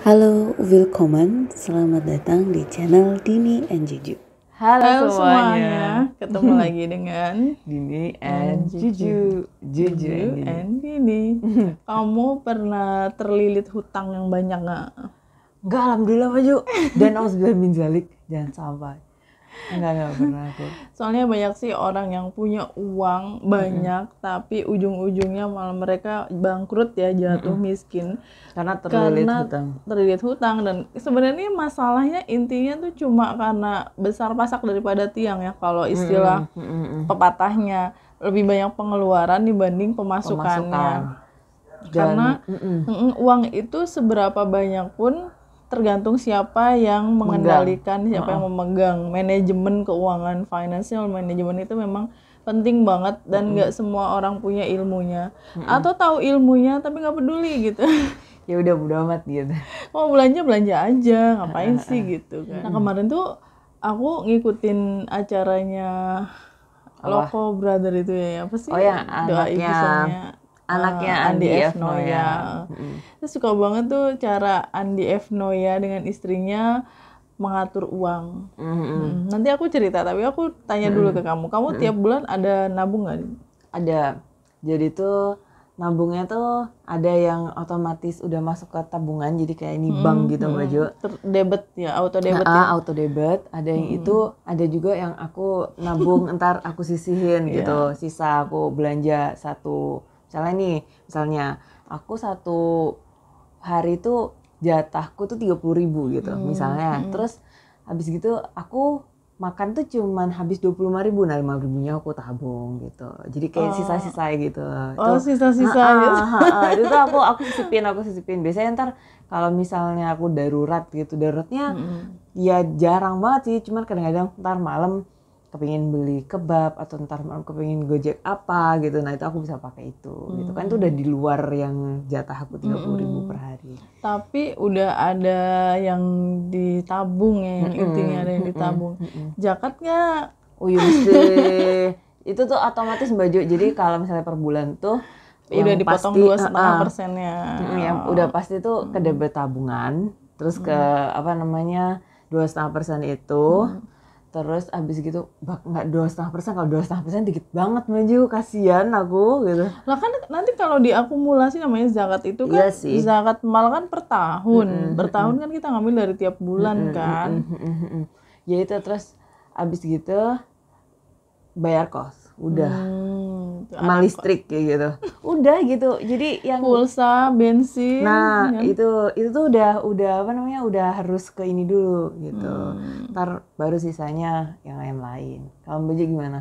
Halo, willkommen. Selamat datang di channel Dini and Juju. Halo semuanya, ketemu lagi dengan Dini and Juju. Juju and Dini. Kamu pernah terlilit hutang yang banyak nggak? Enggak, alhamdulillah Maju. Dan auzubillahi min dzalik, jangan sampai. Enggak pernah aku. Soalnya banyak sih orang yang punya uang banyak, tapi ujung-ujungnya malah mereka bangkrut ya, jatuh miskin. Karena terlilit hutang. Dan sebenarnya masalahnya intinya tuh cuma karena besar pasak daripada tiang ya, kalau istilah pepatahnya, lebih banyak pengeluaran dibanding pemasukannya. Karena uang itu seberapa banyak pun tergantung siapa yang mengendalikan, siapa yang memegang. Manajemen keuangan, financial management itu memang penting banget, dan nggak semua orang punya ilmunya, atau tahu ilmunya tapi nggak peduli gitu. Ya udah bodo amat gitu. Mau belanja aja, ngapain sih gitu kan. Nah kemarin tuh aku ngikutin acaranya Loko Brother itu ya, apa sih? Oh yang anaknya Andi F. Noya. Saya suka banget tuh cara Andi F. Noya dengan istrinya mengatur uang. Nanti aku cerita, tapi aku tanya dulu ke kamu. Kamu tiap bulan ada nabung nggak? Ada. Jadi tuh nabungnya tuh ada yang otomatis udah masuk ke tabungan, jadi kayak ini bank gitu Baju. Debit ya, auto debit ya. Auto debit. Ada yang itu, ada juga yang aku nabung entar aku sisihin gitu. Sisa aku belanja satu. Misalnya aku satu hari tuh jatahku tuh 30.000 gitu misalnya. Terus habis gitu aku makan tuh cuman habis 25.000, nah 5.000-nya aku tabung gitu. Jadi kayak sisa-sisa gitu. Sisa-sisa gitu. Itu tuh aku sisipin. Biasanya ntar kalau misalnya aku daruratnya ya jarang banget sih. Cuman kadang-kadang ntar malam kepingin beli kebab atau ntar malam kepingin gojek apa gitu, nah itu aku bisa pakai itu gitu kan. Itu udah di luar yang jatah aku 30.000 per hari. Tapi udah ada yang ditabung ya, yang intinya ada yang ditabung. Zakat nggak? Oh iya mesti. Itu tuh otomatis Baju. Jadi kalau misalnya per bulan tuh udah dipotong 2,5%-nya. Yang udah pasti tuh ke debit tabungan, terus ke 2,5% itu. Terus abis gitu nggak 2,5%, kalau 2,5% dikit banget Maju, kasihan aku gitu. Lah kan nanti kalau diakumulasi namanya zakat itu kan zakat mal kan per tahun. Per tahun kan kita ngambil dari tiap bulan kan. Ya itu, terus abis gitu bayar kos, udah. Sama listrik kayak gitu. Udah gitu. Jadi yang pulsa, bensin. Nah, itu tuh udah udah harus ke ini dulu gitu. Ntar baru sisanya yang lain-lain. Kalau Baju gimana?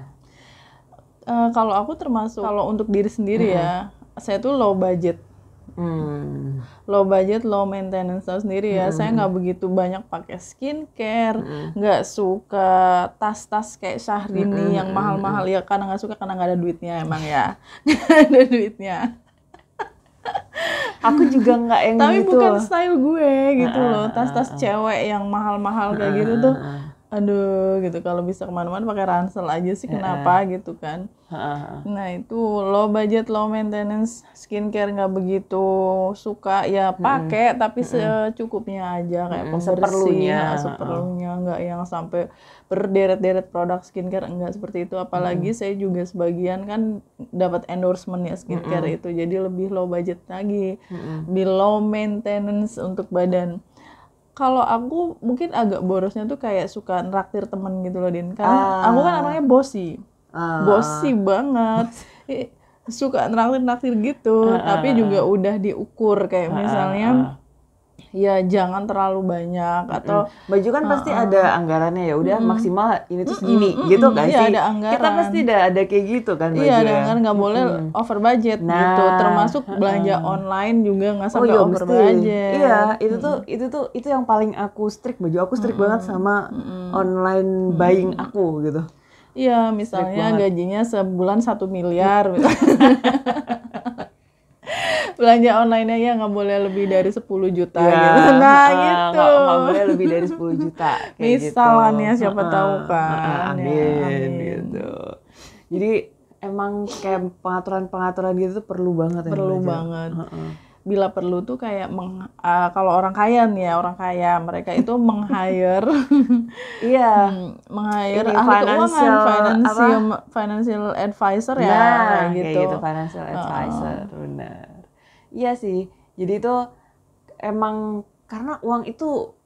Kalau aku termasuk, kalau untuk diri sendiri ya, saya tuh low budget. Low budget, low maintenance tahu sendiri ya. Saya nggak begitu banyak pakai skincare, nggak suka tas-tas kayak Syahrini yang mahal-mahal ya, karena nggak suka, karena nggak ada duitnya emang ya. Nggak ada duitnya. Aku juga nggak yang tapi gitu. Tapi bukan style gue gitu loh. Tas-tas cewek yang mahal-mahal kayak gitu tuh, aduh gitu. Kalau bisa kemana-mana pakai ransel aja sih, kenapa gitu kan. Nah itu low budget, low maintenance, skincare nggak begitu suka ya, pakai tapi secukupnya aja, kayak pembersih seperlunya, nggak yang sampai berderet-deret produk skincare, enggak seperti itu. Apalagi saya juga sebagian kan dapat endorsement ya skincare itu, jadi lebih low budget lagi, lebih low maintenance untuk badan. Kalau aku mungkin agak borosnya tuh kayak suka nraktir temen gitu loh Din, karena aku kan orangnya bossy banget, suka nraktir gitu, tapi juga udah diukur kayak misalnya ya jangan terlalu banyak, atau Baju kan pasti ada anggarannya, ya udah maksimal ini tuh segini gitu kan sih. Ada anggaran. Kita pasti ada kayak gitu kan Baju. Iya, ada anggaran, nggak boleh over budget gitu. Termasuk belanja online juga nggak sampai over budget. Iya, itu yang paling aku strict Baju. Aku strict banget sama online buying aku gitu. Iya, misalnya gajinya sebulan 1 miliar belanja online-nya ya nggak boleh lebih dari 10 juta gitu. Nah gitu. Nggak boleh lebih dari 10 juta. Misalnya gitu. Siapa tahu kan. Amin gitu. Jadi emang kayak pengaturan gitu tuh perlu banget ya. Perlu banget. bila perlu tuh kayak kalau orang kaya nih ya, orang kaya mereka itu meng-hire Iya. meng-hire Ini ahli keuangan, apa? financial advisor ya, Nah, kayak kayak gitu. gitu, financial advisor, benar. Iya sih. Jadi itu emang karena uang itu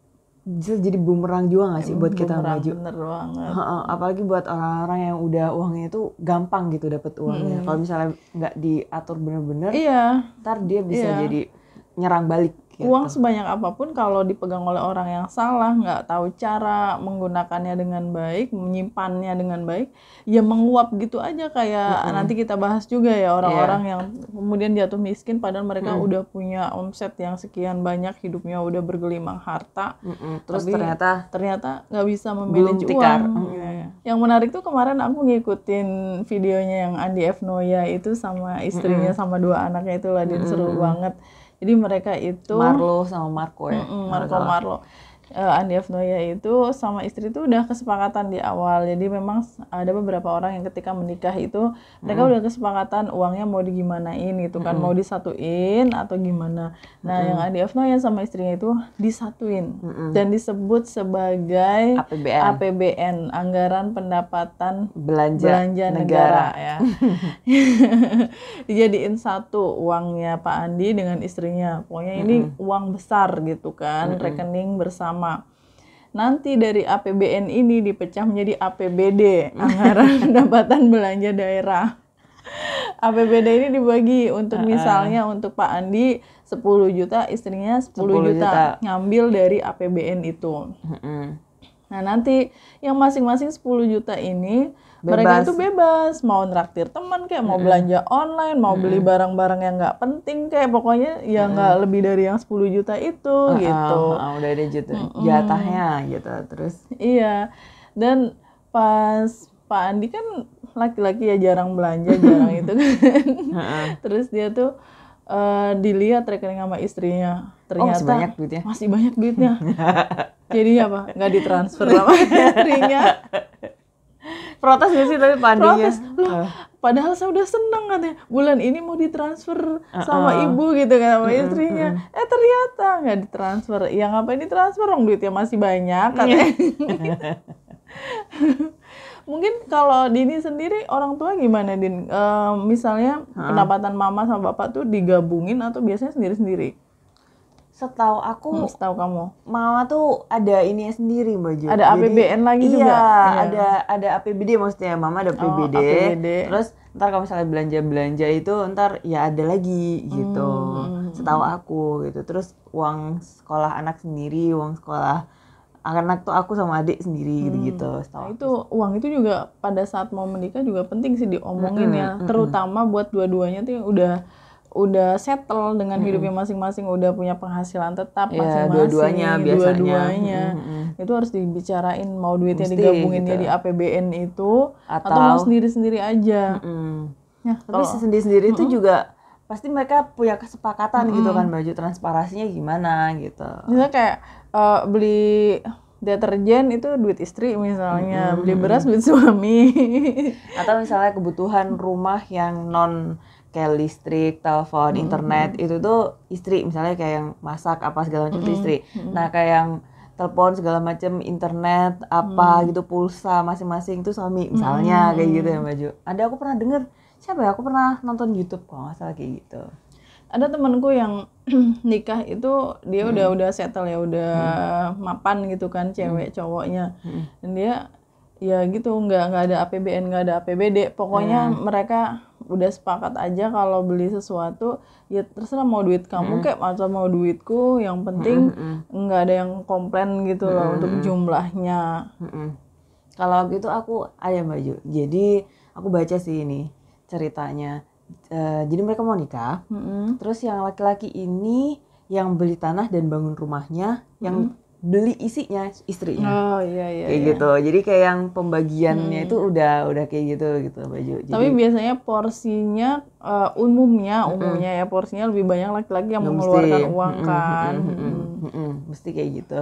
bisa jadi bumerang juga nggak sih buat kita Bumerang, maju? bener banget. Apalagi buat orang-orang yang udah uangnya itu gampang gitu dapat uangnya. Kalau misalnya nggak diatur bener-bener, Iya. ntar dia bisa Iya. jadi nyerang balik. Gitu. Uang sebanyak apapun kalau dipegang oleh orang yang salah, nggak tahu cara menggunakannya dengan baik, menyimpannya dengan baik, ya menguap gitu aja kayak nanti kita bahas juga ya orang-orang yang kemudian jatuh miskin padahal mereka udah punya omset yang sekian banyak, hidupnya udah bergelimang harta, Terus tapi ternyata nggak bisa memanage uang. Yang menarik tuh kemarin aku ngikutin videonya yang Andi F. Noya itu sama istrinya sama 2 anaknya itu Ladin, seru banget. Jadi mereka itu Marlo sama Marco ya. Marlo. Andi F. Noya itu sama istri itu udah kesepakatan di awal. Jadi memang ada beberapa orang yang ketika menikah itu mereka udah kesepakatan uangnya mau digimanain gitu kan, mau disatuin atau gimana. Nah, yang Andi F. Noya sama istrinya itu disatuin dan disebut sebagai APBN, Anggaran Pendapatan Belanja Negara ya. Dijadiin satu uangnya Pak Andi dengan istrinya. Pokoknya ini uang besar gitu kan, rekening bersama. Nanti dari APBN ini dipecah menjadi APBD, Anggaran Pendapatan Belanja Daerah. APBD ini dibagi untuk misalnya untuk Pak Andi 10 juta, istrinya 10 juta. Ngambil dari APBN itu. Nah, nanti yang masing-masing 10 juta ini mereka itu bebas, mau nraktir teman kayak mau belanja online, mau beli barang-barang yang nggak penting kayak pokoknya ya nggak lebih dari yang 10 juta itu gitu. Udah ada jatahnya gitu. Terus iya. Dan pas Pak Andi kan laki-laki ya jarang belanja, jarang itu kan. Terus dia tuh dilihat rekening sama istrinya. Ternyata masih banyak duitnya. Jadi apa? Nggak ditransfer sama istrinya. Protes gak sih tapi Pandinya? Protes. Loh, padahal saya udah seneng katanya. Bulan ini mau ditransfer sama ibu gitu kan, sama istrinya. Ternyata nggak ditransfer. Ya ngapain ditransfer? Dong duitnya masih banyak katanya. Mungkin kalau Dini sendiri orang tua gimana Din? Misalnya pendapatan mama sama bapak tuh digabungin atau biasanya sendiri-sendiri? Setahu aku, setahu kamu, mama tuh ada ininya sendiri Mbak Jo. Ada APBN lagi juga. Iya, ada APBD maksudnya. Mama ada APBD. Terus ntar kalau misalnya belanja itu ntar ya ada lagi gitu. Setahu aku gitu. Terus uang sekolah anak sendiri, uang sekolah anak tuh aku sama adik sendiri gitu-gitu. Nah, itu uang itu juga pada saat mau menikah juga penting sih diomongin ya. Terutama buat dua-duanya tuh yang udah settle dengan hidupnya masing-masing, udah punya penghasilan tetap masing-masing. Dua-duanya biasanya. Dua-duanya. Itu harus dibicarain mau duitnya digabunginnya di APBN itu atau mau sendiri-sendiri aja. Ya, tapi sendiri-sendiri itu juga pasti mereka punya kesepakatan gitu kan, baju transparansinya gimana gitu. Misalnya kayak beli deterjen itu duit istri misalnya, beli beras duit suami. Atau misalnya kebutuhan rumah yang non kayak listrik, telepon, internet itu tuh istri, misalnya kayak yang masak apa segala macam itu istri. Nah kayak yang telepon segala macam, internet apa gitu, pulsa masing-masing itu suami misalnya kayak gitu ya Mbak Jo. Ada aku pernah denger siapa ya? Aku pernah nonton YouTube kalau nggak salah kayak gitu. Ada temanku yang nikah itu dia udah settle ya, udah mapan gitu kan cewek cowoknya. Dan dia ya gitu nggak ada APBN, nggak ada APBD. Pokoknya mereka udah sepakat aja kalau beli sesuatu ya terserah mau duit kamu kayak atau mau duitku, yang penting nggak ada yang komplain gitu loh untuk jumlahnya. Kalau gitu aku ada Mbak Jo. Jadi aku baca sih ini ceritanya. Jadi mereka mau nikah, terus yang laki-laki ini yang beli tanah dan bangun rumahnya, yang beli isinya istrinya. Oh iya. Kayak gitu. Jadi kayak yang pembagiannya itu udah kayak gitu Baju. Tapi biasanya porsinya umumnya ya porsinya lebih banyak laki-laki yang mengeluarkan uang kan. Mesti kayak gitu.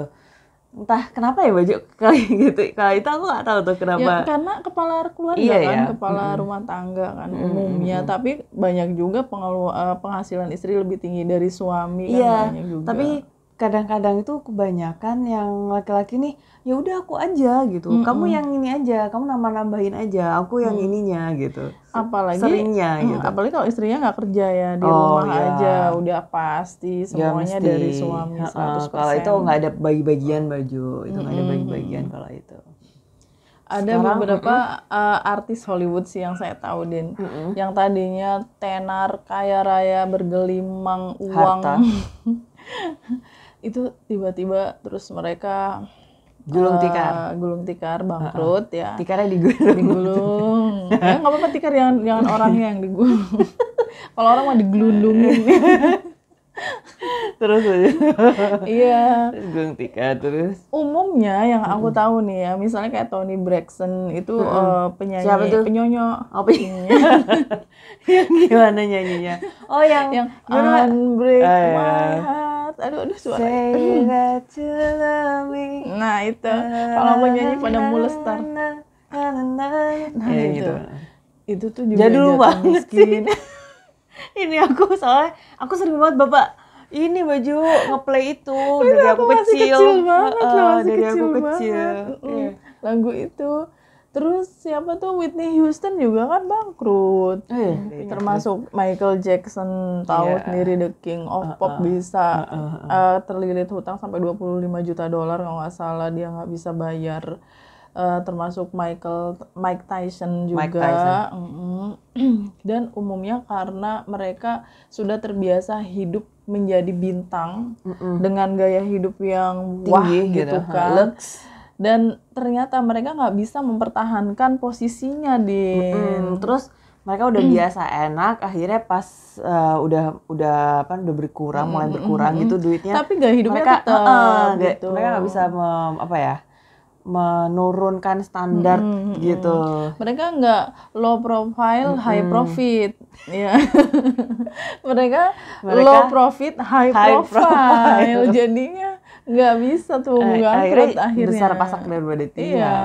entah kenapa ya baju kayak gitu. Kalau itu aku nggak tahu tuh kenapa. Ya karena kepala keluarga Iya, kan, ya. kepala rumah tangga kan umumnya. Tapi banyak juga penghasilan istri lebih tinggi dari suami kan, Iya, banyak juga. tapi kadang-kadang itu kebanyakan yang laki-laki nih, ya udah aku aja gitu. Kamu yang ini aja, kamu nambah-nambahin aja, aku yang ininya gitu. Apalagi Seringnya gitu. apalagi kalau istrinya nggak kerja ya, di Oh, rumah iya. aja udah pasti Ya semuanya mesti. dari suami 100%. Kalau itu nggak ada bagi-bagian baju, itu nggak ada bagi-bagian kalau itu. Ada beberapa artis Hollywood sih yang saya tahu, Din. Yang tadinya tenar, kaya raya, bergelimang uang. Harta. Itu tiba-tiba terus mereka Gulung tikar. gulung tikar, bangkrut ya. Tikarnya digulung. Digulung. Ya nggak apa-apa tikar, jangan orangnya yang digulung. Kalau orang mah digelundungin. Terus aja. Iya. Terus gulung tikar terus. Umumnya yang aku tahu nih ya, misalnya kayak Toni Braxton itu penyanyi, Siapa tuh? penyonyo. Apa yang gimana nyanyinya? Oh yang Unbreak Oh, My iya. Heart. Aduh suara. Say that you love me. Nah itu kalau penyanyi pada mulestar. Nah itu. Itu tuh juga jadul jatuh banget miskin. Ini aku soalnya aku sering banget bapak ini baju ngeplay itu dari aku masih kecil banget loh, masih dari kecil aku kecil. banget. Iya. Lagu itu. Terus siapa tuh, Whitney Houston juga kan bangkrut. Termasuk Michael Jackson, tahu sendiri The King of Pop, bisa terlilit hutang sampai $25 juta kalau nggak salah, dia nggak bisa bayar. Termasuk Mike Tyson juga. Mike Tyson. Dan umumnya karena mereka sudah terbiasa hidup menjadi bintang dengan gaya hidup yang wah tinggi gitu kan. Lux. Dan ternyata mereka nggak bisa mempertahankan posisinya di. Terus mereka udah biasa enak, akhirnya pas udah berkurang, mulai berkurang gitu duitnya. Tapi gaya hidupnya mereka tetap gitu. Mereka nggak bisa menurunkan standar gitu. Mereka nggak low profile, high profit, ya. mereka low profit, high profile. Jadinya nggak bisa tuh bangkrut akhirnya. Besar pasak daripada tiang. Iya.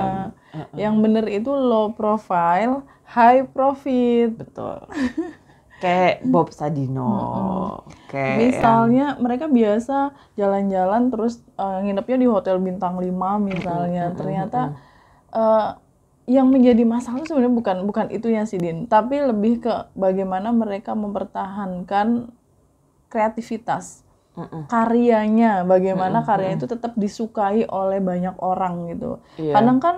Yang bener itu low profile, high profit. Betul. Kayak Bob Sadino. Kayak misalnya mereka biasa jalan-jalan terus nginepnya di hotel bintang 5 misalnya. Ternyata yang menjadi masalah sebenarnya bukan itunya sih, Din, tapi lebih ke bagaimana mereka mempertahankan kreativitas. Karyanya, bagaimana karyanya itu tetap disukai oleh banyak orang gitu. Kadang kan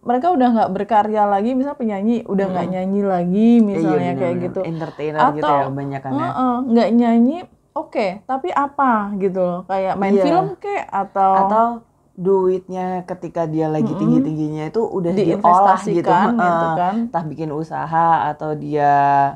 mereka udah nggak berkarya lagi, misal penyanyi udah nggak nyanyi lagi misalnya, kayak gitu. Entertainer atau gitu ya kebanyakannya. Nggak nyanyi, oke, tapi apa gitu loh, kayak main film kek atau duitnya ketika dia lagi tinggi-tingginya itu udah diolah gitu. Gitu kan. Entah bikin usaha atau dia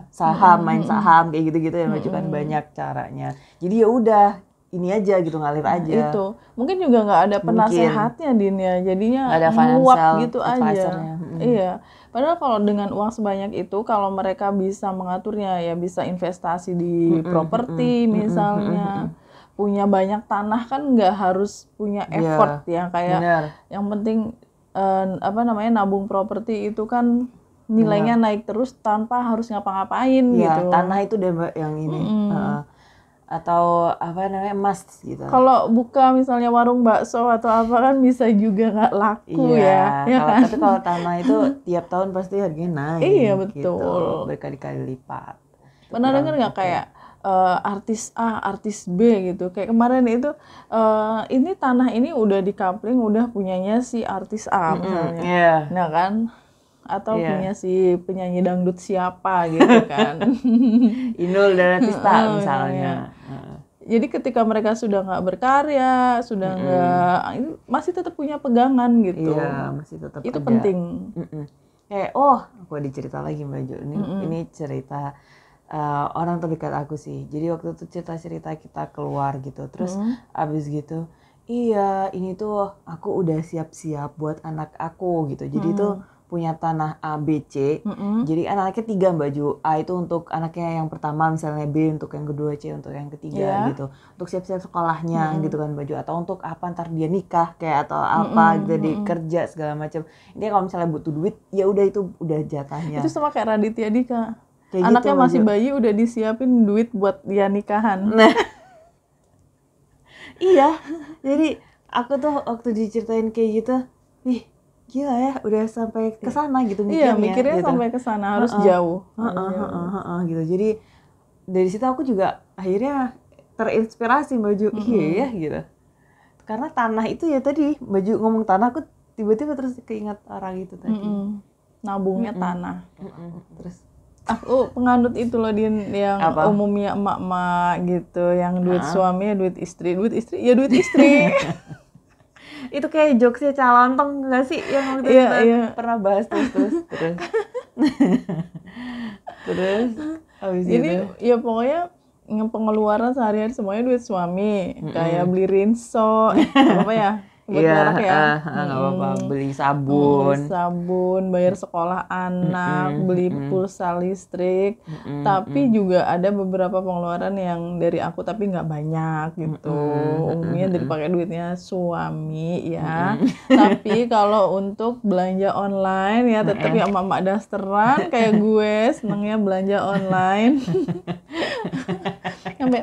saham, main saham kayak gitu-gitu ya, kan banyak caranya. Jadi ya udah ini aja gitu, ngalir aja. Itu mungkin juga nggak ada penasehatnya, Din, ya, jadinya ada nguap gitu aja. Iya, padahal kalau dengan uang sebanyak itu, kalau mereka bisa mengaturnya ya, bisa investasi di properti misalnya, punya banyak tanah kan nggak harus punya effort ya, kayak yang penting nabung properti itu kan nilainya naik terus tanpa harus ngapa-ngapain gitu. Tanah itu deh yang ini. Atau emas gitu. Kalau buka misalnya warung bakso atau apa kan bisa juga nggak laku ya kan? Tapi kalau tanah itu tiap tahun pasti harganya naik. Iya betul. Gitu, berkali-kali lipat. Pernah dengar nggak kayak artis A, artis B gitu? Kayak kemarin itu ini tanah ini udah dikapling, udah punyanya si artis A misalnya. Nah kan? Atau punya si penyanyi dangdut siapa gitu kan. Inul Daratista misalnya. Jadi ketika mereka sudah nggak berkarya, sudah nggak, masih tetap punya pegangan gitu. Iya, masih tetap itu ada. penting. Kayak aku ada cerita lagi Mbak Jo. Ini cerita orang terdekat aku sih. Jadi waktu itu cerita kita keluar gitu. Terus abis gitu, iya ini tuh aku udah siap-siap buat anak aku gitu. Jadi tuh punya tanah A, B, C. Jadi anaknya 3 baju. A itu untuk anaknya yang pertama, misalnya B untuk yang kedua, C untuk yang ketiga gitu. Untuk siap-siap sekolahnya gitu kan baju. Atau untuk apa ntar dia nikah kayak atau apa gitu, di kerja segala macam. Ini kalau misalnya butuh duit, ya udah itu udah jatahnya. Itu sama kayak Raditya Dika. Kayak Anaknya gitu, masih baju. bayi udah disiapin duit buat dia nikahan. Nah, iya. Jadi aku tuh waktu diceritain kayak gitu, ih gila ya, udah sampai ke sana gitu mikirnya. Iya, mikirnya gitu. sampai ke sana, harus jauh. Gitu. Jadi dari situ aku juga akhirnya terinspirasi baju. Iya ya gitu. Karena tanah itu ya tadi, baju ngomong tanah, aku tiba-tiba terus keinget orang itu tadi. Nabungnya tanah. Terus Aku penganut itu loh, Din, yang apa? umumnya emak-emak gitu, yang duit suami ya duit istri ya duit istri. Itu kayak jokesnya Calontong nggak sih yang waktu kita pernah bahas terus. Terus habis Jadi itu ya pokoknya pengeluaran sehari-hari semuanya duit suami, kayak beli rinso, apa ya? Buat merek ya. Nggak apa-apa, beli Beli sabun. sabun, bayar sekolah anak, beli pulsa listrik. Tapi juga ada beberapa pengeluaran yang dari aku tapi nggak banyak gitu. Umumnya dari pakai duitnya suami ya. Tapi kalau untuk belanja online ya tetap ya emak-emak dasteran kayak gue senengnya belanja online. Sampai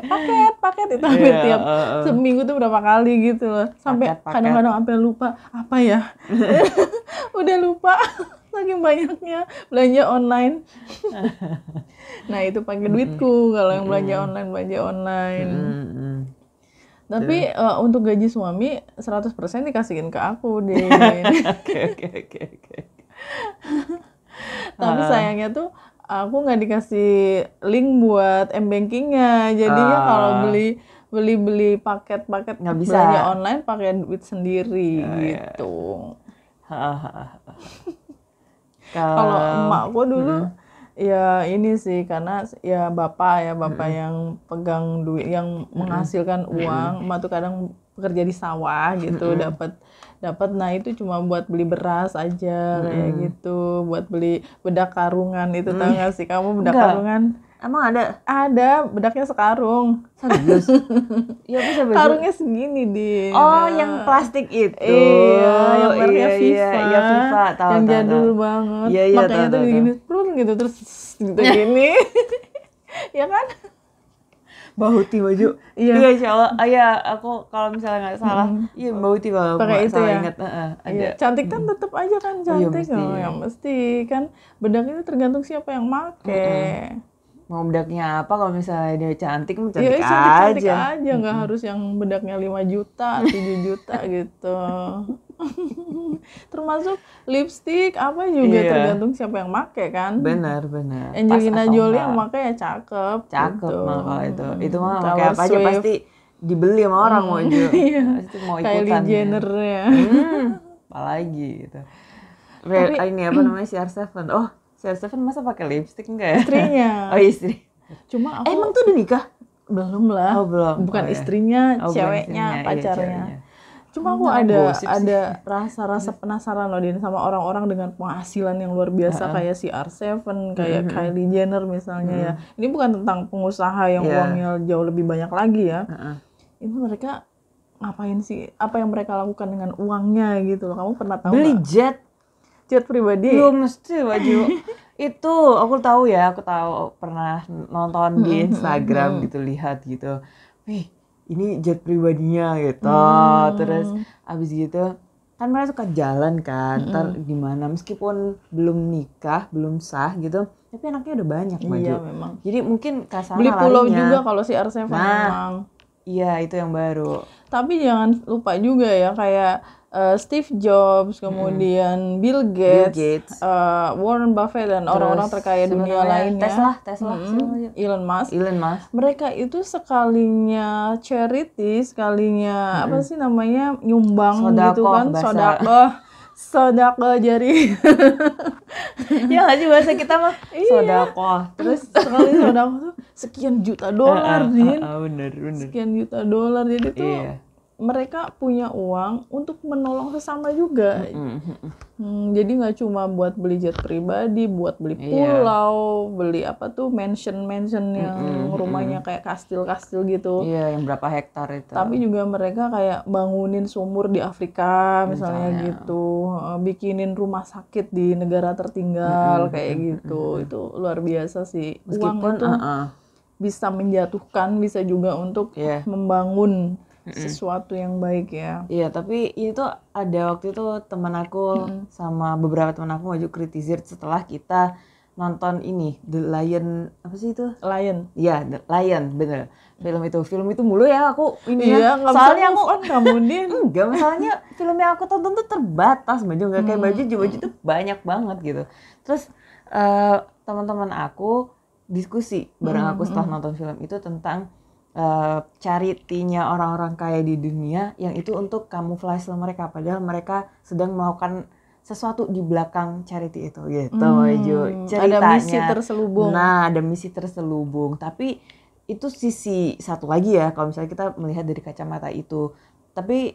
paket itu hampir tiap seminggu tuh berapa kali gitu loh. Sampai kadang-kadang sampai lupa apa ya. Udah lupa saking banyaknya belanja online. Nah, itu pakai duitku kalau yang belanja online. Tapi untuk gaji suami 100% dikasihin ke aku deh. Oke. Tapi sayangnya tuh aku nggak dikasih link buat m-bankingnya. Jadinya kalau beli paket-paket nggak bisa belanja online pakai duit sendiri gitu. Kalau emakku dulu ya ini sih, karena ya bapak yang pegang duit, yang menghasilkan uang. Emak tuh kadang bekerja di sawah gitu, dapat. Nah itu cuma buat beli beras aja kayak gitu, buat beli bedak karungan itu. Tahu nggak sih kamu bedak karungan? Emang ada? Ada, bedaknya sekarung. Serius? Iya bisa baju. Karungnya segini, Din. Oh, yang plastik itu. Iya, yang mereknya Viva. Iya, Viva. Tahu, yang tahu, jadul banget. Iya, makanya tuh gini, gitu terus gitu gini. Ya kan? Bahuti baju. Iya, insya Allah. Iya, aku kalau misalnya nggak salah, iya Bahuti kalau pakai itu ya. Ingat. Ada. Iya, cantik kan tetap aja kan cantik. Yang mesti kan bedak itu tergantung siapa yang make. Mau bedaknya apa, kalau misalnya dia cantik ya, cantik aja, nggak harus yang bedaknya 5 juta, 7 juta gitu. Termasuk lipstik apa juga tergantung siapa yang make kan. Benar. Angelina Jolie yang make ya cakep gitu. Mah kalau itu mah pakai apa aja pasti dibeli sama orang mau juga. Pasti mau ikutan. Kylie Jenner ya. Apalagi gitu. Tapi ini apa namanya, CR7. Oh, CR7 masa pakai lipstik enggak ya? Istrinya. Oh, istri. Cuma aku emang tuh udah nikah? Belum lah. Oh, belum. Bukan istrinya, ceweknya, pacarnya. Cuma aku ada rasa penasaran loh, Din, sama orang-orang dengan penghasilan yang luar biasa kayak CR7, kayak Kylie Jenner misalnya ya. Ini bukan tentang pengusaha yang uangnya jauh lebih banyak lagi ya. Ini mereka ngapain sih? Apa yang mereka lakukan dengan uangnya gitu loh. Kamu pernah tahu beli gak? Jet pribadi? Belum mesti baju. Itu aku tahu pernah nonton di Instagram gitu, lihat gitu. Wih, ini jet pribadinya gitu. Terus abis gitu kan mereka suka jalan kan, ntar di mana meskipun belum nikah, belum sah gitu, tapi anaknya udah banyak baju. Iya memang. Jadi mungkin kasana beli pulau larinya juga kalau si CR7 memang. Iya, itu yang baru. Tapi jangan lupa juga ya, kayak Steve Jobs, kemudian Bill Gates, Warren Buffett, dan orang-orang terkaya dunia lainnya. Tesla. Elon Musk. Mereka itu sekalinya charity, sekalinya apa sih namanya, nyumbang gitu kan, sodakoh jari. Ya nggak sih bahasa kita mah sodakoh. Terus sekali sodakoh tuh sekian juta dolar, Din. Bener. Sekian juta dolar, jadi tuh mereka punya uang untuk menolong sesama juga. Jadi nggak cuma buat beli jet pribadi, buat beli pulau, beli apa tuh mansion yang rumahnya kayak kastil-kastil gitu. Iya, yang berapa hektar itu. Tapi juga mereka kayak bangunin sumur di Afrika misalnya gitu, bikinin rumah sakit di negara tertinggal kayak gitu. Itu luar biasa sih. Meskipun uang itu bisa menjatuhkan, bisa juga untuk membangun sesuatu yang baik ya. Iya, tapi itu ada waktu itu teman aku sama beberapa teman aku maju kritisir setelah kita nonton ini The Lion, apa sih itu? Lion. Iya, The Lion, bener. Film itu mulu ya aku ini ya. Soalnya aku kamu Din. Enggak, masalahnya film yang aku tonton tuh terbatas, baju nggak kayak baju tuh banyak banget gitu. Terus teman-teman aku diskusi bareng aku setelah nonton film itu tentang charity-nya orang-orang kaya di dunia yang itu untuk kamuflase mereka, padahal mereka sedang melakukan sesuatu di belakang charity itu gitu. Ceritanya ada misi terselubung. Nah, ada misi terselubung, tapi itu sisi satu lagi ya kalau misalnya kita melihat dari kacamata itu. Tapi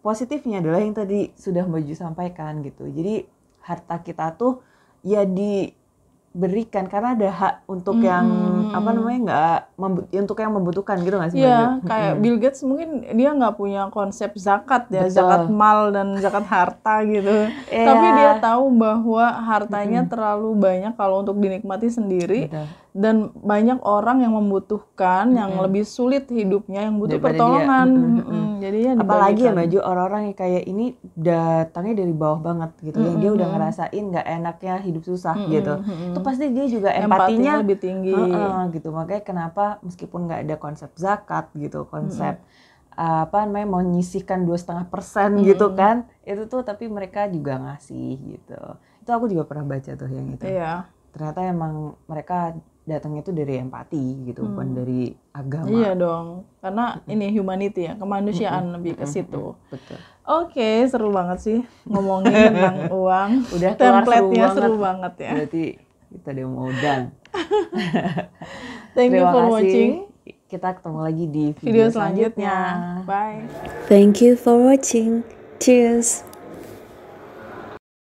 positifnya adalah yang tadi sudah Mbak Ju sampaikan gitu. Jadi harta kita tuh ya diberikan karena ada hak untuk yang apa namanya nggak untuk yang membutuhkan gitu nggak sih? Iya, kayak Bill Gates mungkin dia nggak punya konsep zakat ya. Betul. Zakat mal dan zakat harta gitu. Tapi dia tahu bahwa hartanya terlalu banyak kalau untuk dinikmati sendiri. Betul. Dan banyak orang yang membutuhkan, yang lebih sulit hidupnya, yang butuh daripada pertolongan. Jadinya apalagi ya Maju orang-orang yang kayak ini datangnya dari bawah banget gitu, yang dia udah ngerasain nggak enaknya hidup susah gitu. Itu pasti dia juga empatinya lebih tinggi. Gitu, makanya kenapa meskipun nggak ada konsep zakat gitu, konsep apa namanya menyisihkan 2,5% gitu kan, itu tuh tapi mereka juga ngasih gitu. Itu aku juga pernah baca tuh yang itu. Iya. Ternyata emang mereka datangnya itu dari empati gitu, bukan dari agama. Iya dong, karena ini humanity ya, kemanusiaan lebih ke situ. Betul. Oke, seru banget sih ngomongin tentang uang. Udah template-nya seru banget ya. Berarti kita udah mau done. Thank you for watching. Kita ketemu lagi di video selanjutnya. Bye. Thank you for watching. Cheers.